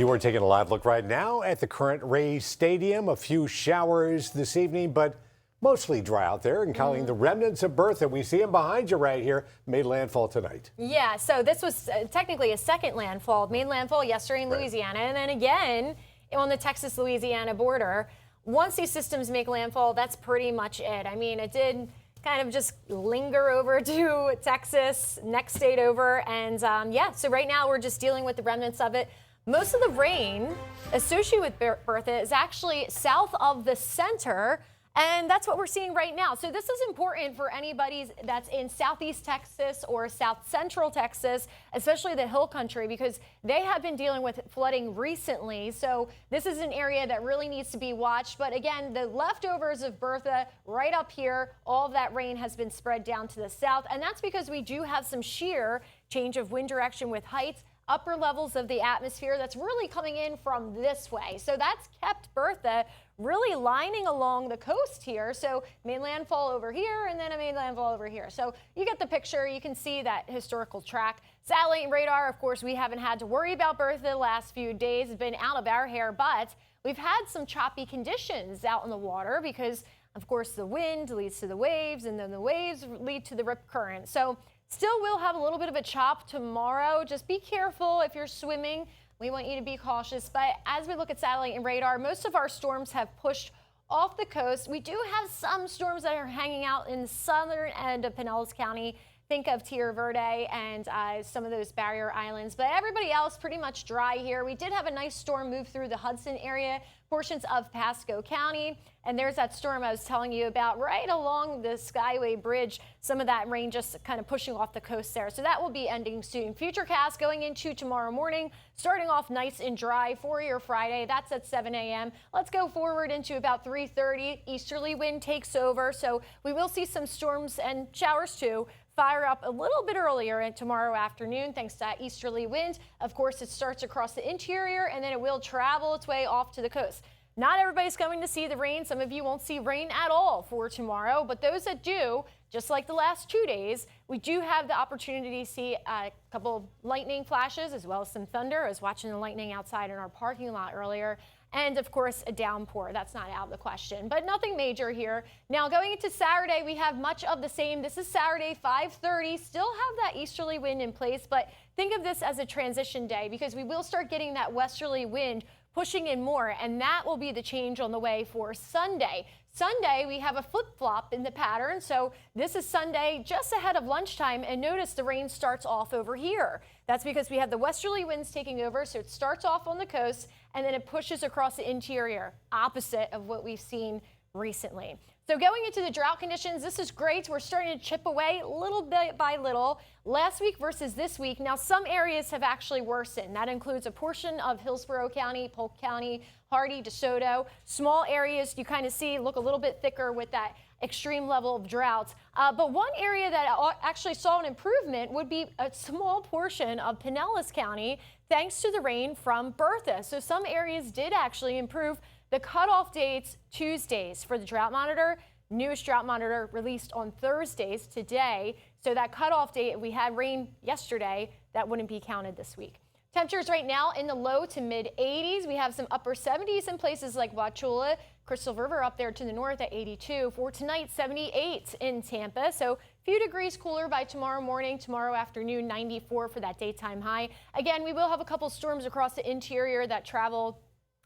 You are taking a live look right now at the current Rays Stadium. A few showers this evening, but mostly dry out there. And Colleen, the remnants of Bertha, we see them behind you right here, made landfall tonight. Yeah, so this was technically a second landfall, made landfall yesterday in Louisiana, and then again on the Texas-Louisiana border. Once these systems make landfall, that's pretty much it. I mean, it did kind of just linger over to Texas, next state over, and yeah, so right now we're just dealing with the remnants of it. Most of the rain associated with Bertha is actually south of the center, and that's what we're seeing right now. So this is important for anybody that's in southeast Texas or south central Texas, especially the hill country, because they have been dealing with flooding recently. So this is an area that really needs to be watched. But again, the leftovers of Bertha right up here, all of that rain has been spread down to the south. And that's because we do have some shear change of wind direction with heights, upper levels of the atmosphere that's really coming in from this way. So that's kept Bertha really lining along the coast here. So main landfall over here and then a main landfall over here. So you get the picture. You can see that historical track. Satellite and radar, of course, we haven't had to worry about Bertha the last few days. It's been out of our hair, but we've had some choppy conditions out in the water because, of course, the wind leads to the waves and then the waves lead to the rip current. So still will have a little bit of a chop tomorrow. Just be careful if you're swimming. We want you to be cautious. But as we look at satellite and radar, most of our storms have pushed off the coast. We do have some storms that are hanging out in the southern end of Pinellas County. Think of Tierra Verde and some of those barrier islands. But everybody else pretty much dry here. We did have a nice storm move through the Hudson area, portions of Pasco County. And there's that storm I was telling you about right along the Skyway Bridge. Some of that rain just kind of pushing off the coast there. So that will be ending soon. Futurecast going into tomorrow morning, starting off nice and dry for your Friday. That's at 7 a.m. Let's go forward into about 3:30. Easterly wind takes over. So we will see some storms and showers too fire up a little bit earlier and tomorrow afternoon thanks to that easterly wind. Of course, it starts across the interior and then it will travel its way off to the coast. Not everybody's going to see the rain. Some of you won't see rain at all for tomorrow, but those that do, just like the last 2 days, we do have the opportunity to see a couple lightning flashes as well as some thunder. I was watching the lightning outside in our parking lot earlier. And of course, a downpour. That's not out of the question, but nothing major here. Now going into Saturday, we have much of the same. This is Saturday, 5:30. Still have that easterly wind in place, but think of this as a transition day because we will start getting that westerly wind pushing in more, and that will be the change on the way for Sunday. Sunday, we have a flip-flop in the pattern, so this is Sunday just ahead of lunchtime, and notice the rain starts off over here. That's because we have the westerly winds taking over, so it starts off on the coast, and then it pushes across the interior, opposite of what we've seen recently. So going into the drought conditions, this is great. We're starting to chip away little bit by little. Last week versus this week, now some areas have actually worsened. That includes a portion of Hillsborough County, Polk County, Hardy, DeSoto. Small areas you kind of see look a little bit thicker with that extreme level of drought. But one area that actually saw an improvement would be a small portion of Pinellas County, thanks to the rain from Bertha. So some areas did actually improve. The cutoff dates Tuesdays for the drought monitor. Newest drought monitor released on Thursdays today. So that cutoff date, we had rain yesterday, that wouldn't be counted this week. Temperatures right now in the low to mid 80s. We have some upper 70s in places like Wauchula, Crystal River up there to the north at 82. For tonight, 78 in Tampa. So a few degrees cooler by tomorrow morning, tomorrow afternoon, 94 for that daytime high. Again, we will have a couple storms across the interior that travel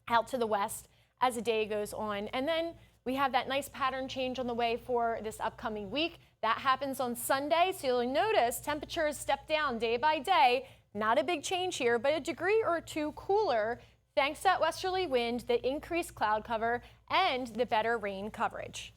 out to the west as the day goes on. And then we have that nice pattern change on the way for this upcoming week. That happens on Sunday, so you'll notice temperatures step down day by day. Not a big change here, but a degree or two cooler thanks to that westerly wind, the increased cloud cover, and the better rain coverage.